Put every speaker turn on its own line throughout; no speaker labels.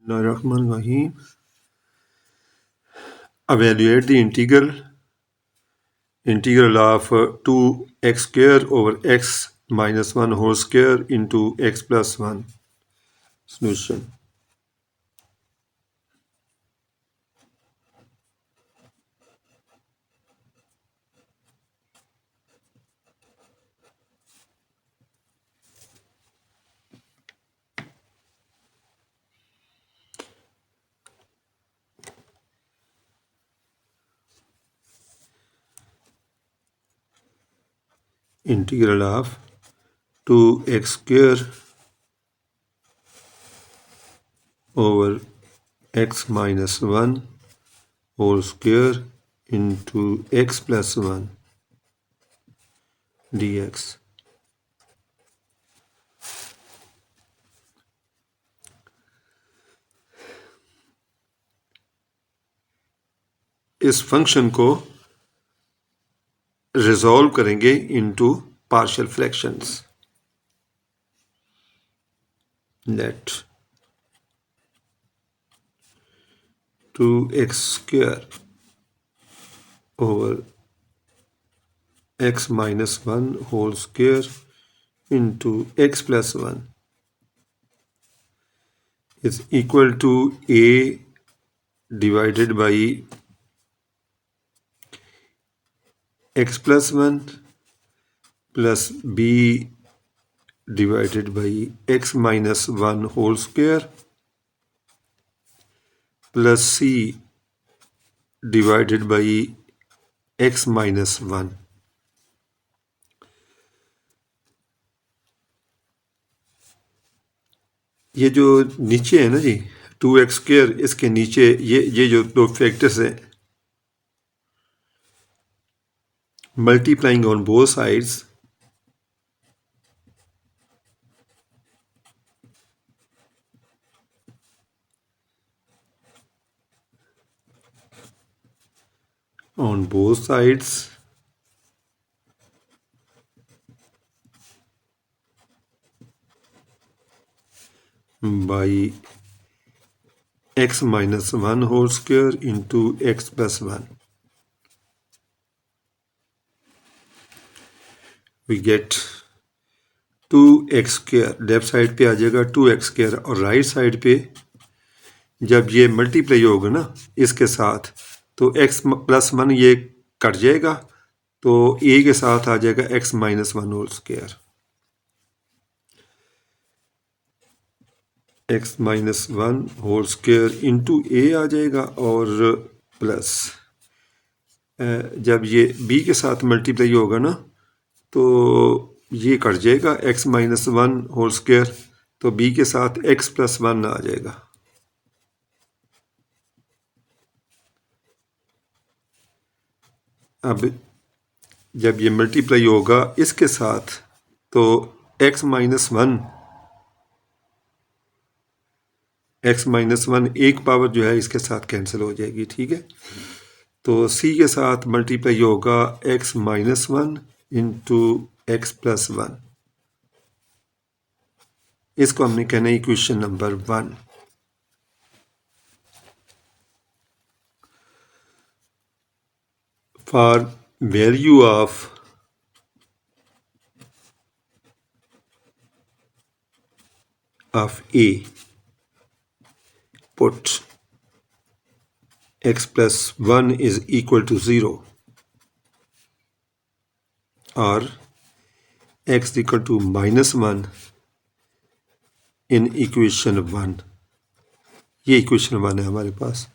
Bismillahirrahmanirrahim. Evaluate the integral of 2x square over x minus 1 whole square into x plus 1. Solution. Integral of 2x square over x minus 1 whole square into x plus 1 dx. इस function को resolve करेंगे into partial fractions. Let 2x square over x minus 1 whole square into x plus 1 is equal to a divided by x plus 1 plus b divided by x minus 1 whole square plus c divided by x minus 1. ये जो नीचे है ना जी 2x square, इसके नीचे ये जो दो फैक्टर्स हैं, multiplying on both sides, on both sides by x minus 1 whole square into x plus 1. We get 2x square. Left side पे आ जाएगा 2x square और राइट साइड पे जब ये मल्टीप्लाई होगा ना इसके साथ तो x plus 1 ये कट जाएगा तो a के साथ आ जाएगा x minus 1 whole square. x minus 1 whole square into a आ जाएगा और प्लस जब ये b के साथ मल्टीप्लाई होगा ना तो ये कट जाएगा x minus 1 whole square, तो b के साथ x plus 1 आ जाएगा. अब जब ये मल्टीप्लाई होगा इसके साथ तो x minus 1 एक पावर जो है इसके साथ कैंसिल हो जाएगी. ठीक है, तो c के साथ मल्टीप्लाई होगा x minus 1 into x plus 1. इसको हमने कहना है equation number 1. For value of a put x plus 1 is equal to 0 or x equal to minus 1 in equation 1. ये इक्वेशन 1 है हमारे पास.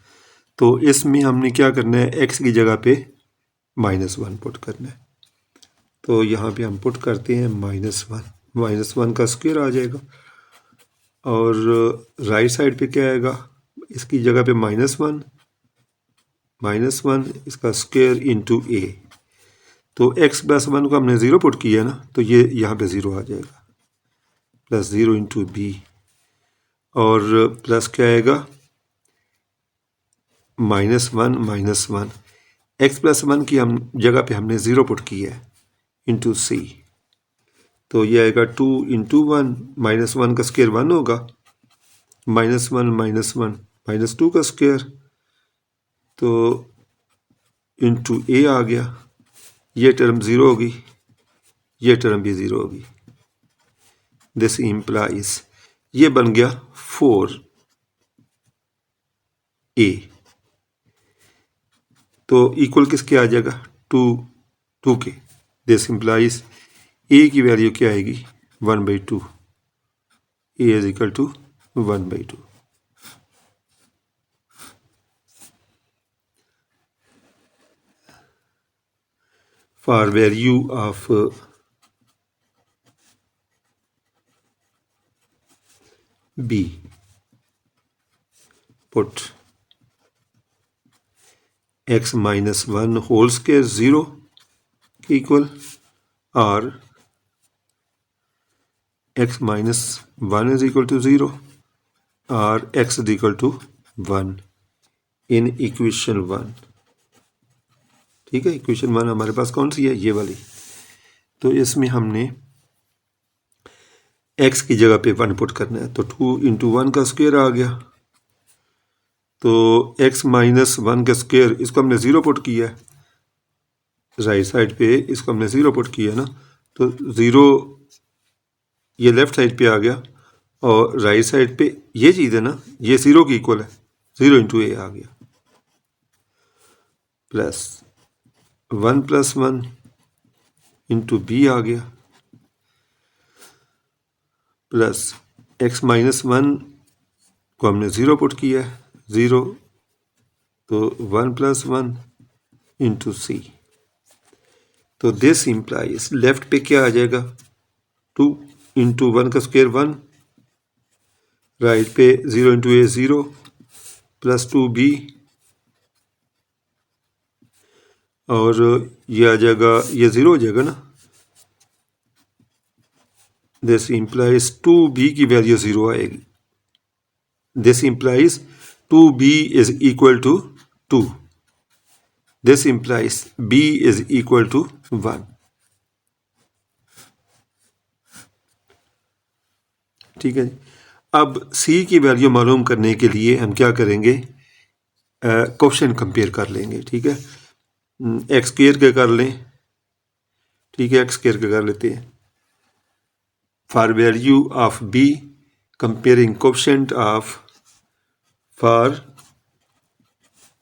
तो इसमें हमने क्या करना है, x की जगह पे -1 पुट करना है. तो यहाँ पे हम पुट करते हैं -1 का स्क्वायर आ जाएगा और राइट साइड पे क्या आएगा, इसकी जगह पे -1 इसका स्क्वायर इंटू a. तो x प्लस 1 को हमने 0 पुट किया ना तो ये यहाँ पे 0 आ जाएगा प्लस 0 इंटू b और प्लस क्या आएगा -1 x प्लस 1 की हम जगह पे हमने 0 पुट किया है इंटू c. तो ये आएगा 2 इंटू 1 -1 का स्क्वायर 1 होगा -1 -2 का स्क्वायर, तो इंटू ए आ गया, ये टर्म 0 होगी, ये टर्म भी 0 होगी। दिस इम्प्लाइज ये बन गया 4a, तो इक्वल किसके आ जाएगा 2 के। दिस इम्प्लाइज ए की वैल्यू क्या आएगी 1/2, a is equal to 1/2। For value of b, put x minus 1 whole square 0 equal, or x minus 1 is equal to 0, or x is equal to 1 in equation 1। ठीक है, equation 1 हमारे पास कौन सी है, ये वाली। तो इसमें हमने x की जगह पे 1 पुट करना है, तो 2 इंटू 1 का स्क्वायर आ गया, तो x माइनस 1 का स्क्वायर, इसको हमने 0 पुट किया है राइट साइड पे, इसको हमने 0 पुट किया ना, तो 0 ये लेफ्ट साइड पे आ गया, और राइट साइड पे ये चीज़ है ना, ये 0 की इक्वल है, 0 इंटू ए आ गया, प्लस 1 + 1 इंटू बी आ गया, प्लस x माइनस 1 को हमने 0 पुट किया है, 0, तो 1 + 1 इंटू सी। तो दिस इम्प्लाइज लेफ्ट पे क्या आ जाएगा 2 इंटू 1 का स्क्वायर 1, राइट पे 0 इंटू ए 0, प्लस 2b, और ये आ जाएगा, ये 0 हो जाएगा ना। दिस इम्प्लाइज 2b की वैल्यू 0 आएगी। This implies 2b is equal to 2। This implies b is equal to 1। ठीक है जी। अब c की वैल्यू मालूम करने के लिए हम क्या करेंगे, कोएफिशिएंट कंपेयर कर लेंगे। ठीक है, एक्स स्क्वायर के कर लें, ठीक है, एक्स स्क्वायर के कर लेते हैं। For value of b comparing coefficient of, for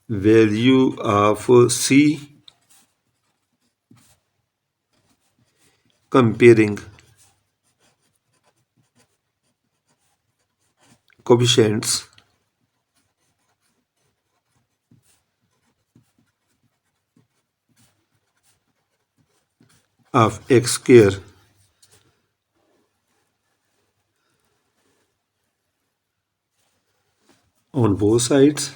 value of c comparing coefficients of x square on both sides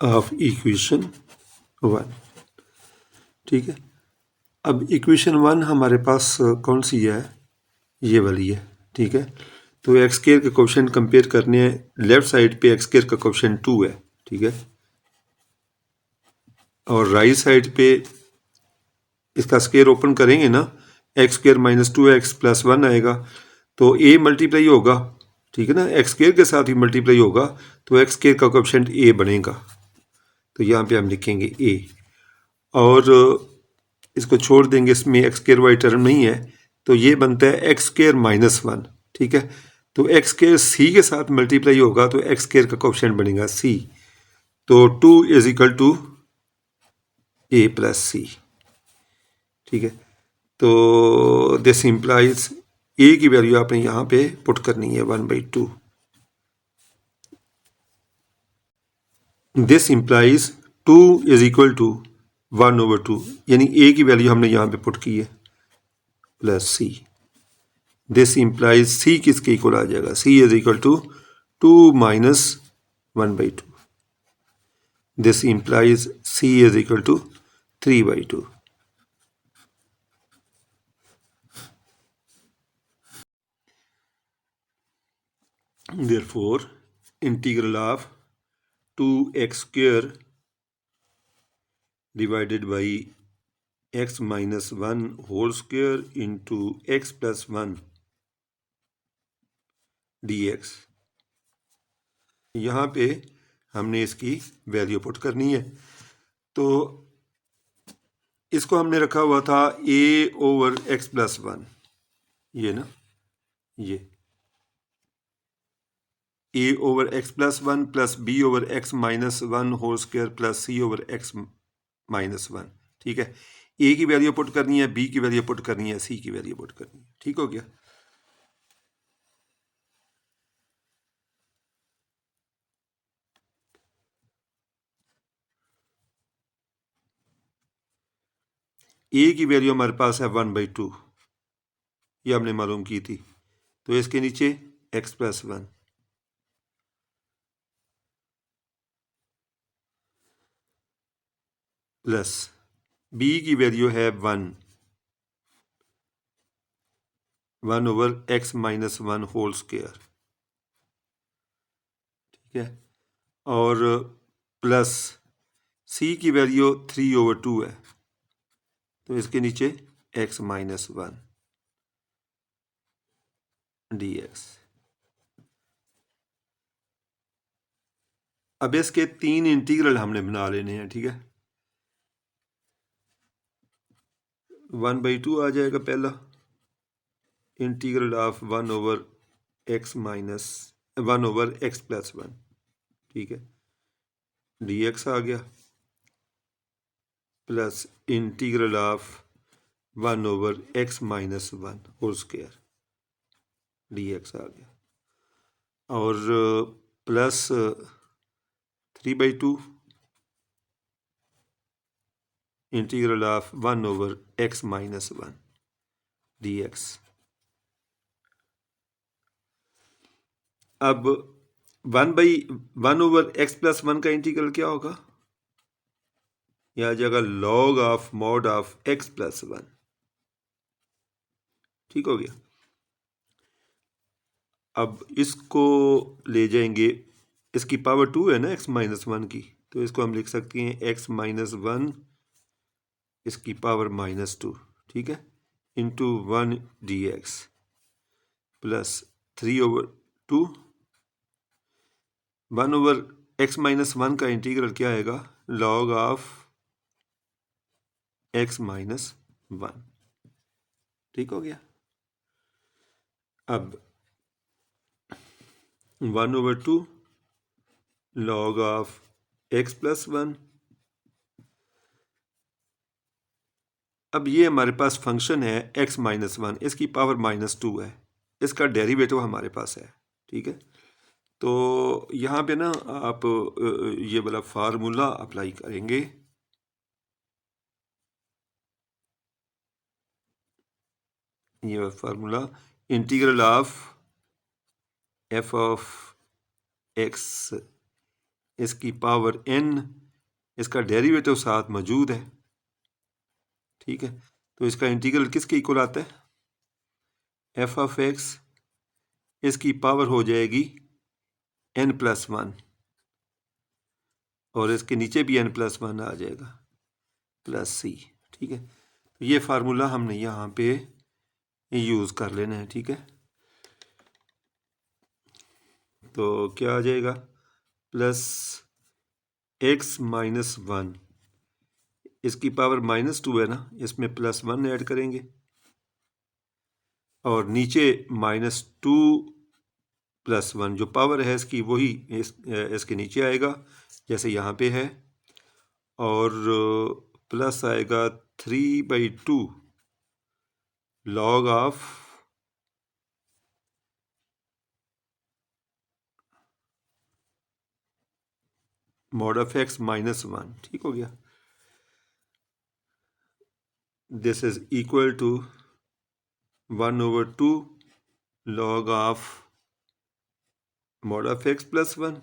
of equation 1। ठीक है, अब इक्वेशन 1 हमारे पास कौन सी है, ये वाली है। ठीक है, तो एक्स स्क्वायर के कोएफिशिएंट कंपेयर करने हैं, लेफ्ट साइड पे एक्स स्क्वायर का कोएफिशिएंट 2 है। ठीक है, और राइट साइड पे इसका स्क्वायर ओपन करेंगे ना, x square minus 2x plus 1 आएगा, तो a मल्टीप्लाई होगा। ठीक है ना, एक्स स्क्वायर के साथ ही मल्टीप्लाई होगा, तो एक्स स्क्वायर का कोएफिशिएंट a बनेगा, तो यहाँ पे हम लिखेंगे a, और इसको छोड़ देंगे, इसमें एक्स स्क्वायर वाई टर्म नहीं है, तो ये बनता है एक्स स्क्वायर माइनस 1। ठीक है, तो एक्स स्क्वायर सी के साथ मल्टीप्लाई होगा, तो एक्स स्क्वायर का कोएफिशिएंट बनेगा c, तो 2 is equal to a plus c। ठीक है, तो दिस इम्प्लाइज a की वैल्यू आपने यहाँ पे पुट करनी है 1/2। This implies 2 is equal to 1/2, यानी a की वैल्यू हमने यहाँ पे पुट की है, plus c। This implies c किसके इक्वल आ जाएगा, c is equal to 2 minus 1/2। This implies c is equal to 3/2। Therefore, integral of 2x square divided by x minus one whole square into x plus one d x. यहाँ पे हमने इसकी value put करनी है। तो इसको हमने रखा हुआ था a over x plus one, ये ना, ये a over x plus one plus b over x minus one whole square plus c over x minus one. ठीक है, ए की वैल्यू पुट करनी है, बी की वैल्यू पुट करनी है, सी की वैल्यू पुट करनी है। ठीक हो गया। ए की वैल्यू हमारे पास है 1/2, ये हमने मालूम की थी। तो इसके नीचे x plus one plus b की वैल्यू है 1 over x minus one whole square. ठीक है, और प्लस सी की वैल्यू 3/2 है, तो इसके नीचे x minus one d x. अब इसके 3 इंटीग्रल हमने बना लेने हैं। ठीक है, 1/2 आ जाएगा पहला, integral of 1 over x minus 1 over x plus one. ठीक है, डी एक्स आ गया, plus integral of 1 over x minus one whole square, d x आ गया, और plus 3/2 integral of 1 over x minus one d x. अब 1 over x plus one का integral क्या होगा? यह आ जाएगा log of mod of x plus one. ठीक हो गया। अब इसको ले जाएंगे, इसकी पावर 2 है ना एक्स माइनस वन की, तो इसको हम लिख सकते हैं एक्स माइनस वन इसकी पावर -2। ठीक है, into 1 D x plus 3/2 1 over x minus one का इंटीग्रल क्या आएगा? Log of x minus one. ठीक हो गया। अब 1/2 log of x plus one. अब ये हमारे पास फंक्शन है एक्स माइनस वन, इसकी पावर -2 है, इसका डेरिवेटिव हमारे पास है। ठीक है, तो यहाँ पे ना आप ये वाला फार्मूला अप्लाई करेंगे। ये formula integral of F of x इसकी पावर n, इसका डेरिवेटिव साथ मौजूद है। ठीक है, तो इसका इंटीग्रल किसके इक्वल आता है? एफ ऑफ एक्स इसकी पावर हो जाएगी n+1, और इसके नीचे भी n+1 आ जाएगा, प्लस सी। ठीक है, तो ये फार्मूला हमने यहाँ पे यूज़ कर लेना है। ठीक है, तो क्या आ जाएगा? प्लस एक्स माइनस वन इसकी पावर -2 है ना, इसमें +1 ऐड करेंगे, और नीचे -2 + 1 जो पावर है इसकी वही इसके नीचे आएगा जैसे यहाँ पे है, और प्लस आएगा 3/2 log of mod of x -1। ठीक हो गया। This is equal to 1/2 log of mod of x plus one,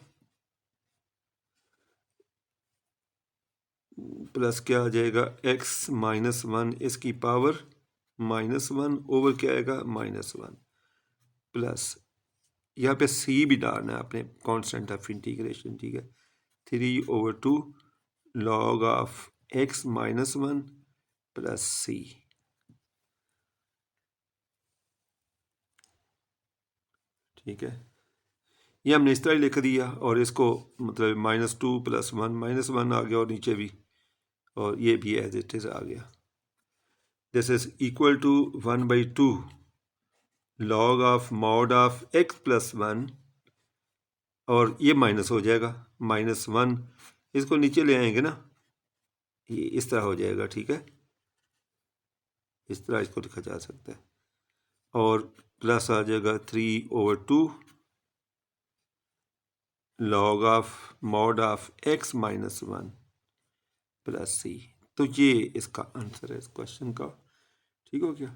plus क्या आ जाएगा? एक्स -1 इसकी पावर -1 ओवर क्या आएगा? -1, प्लस यहाँ पे सी भी डालना है आपने, कांस्टेंट ऑफ इंटीग्रेशन। ठीक है, 3/2 लॉग ऑफ एक्स -1 प्लस सी। ठीक है, ये हमने इस तरह लिख दिया और इसको मतलब -2 + 1 -1 आ गया और नीचे भी, और ये भी एज इट इज़ आ गया। This is equal to 1/2 log of mod of x + 1, और ये माइनस हो जाएगा, -1 इसको नीचे ले आएंगे ना, ये इस तरह हो जाएगा। ठीक है, इस तरह इसको लिखा जा सकता है, और प्लस आ जाएगा 3/2 log of mod of x - 1 + c। तो ये इसका आंसर है इस क्वेश्चन का। ठीक हो गया।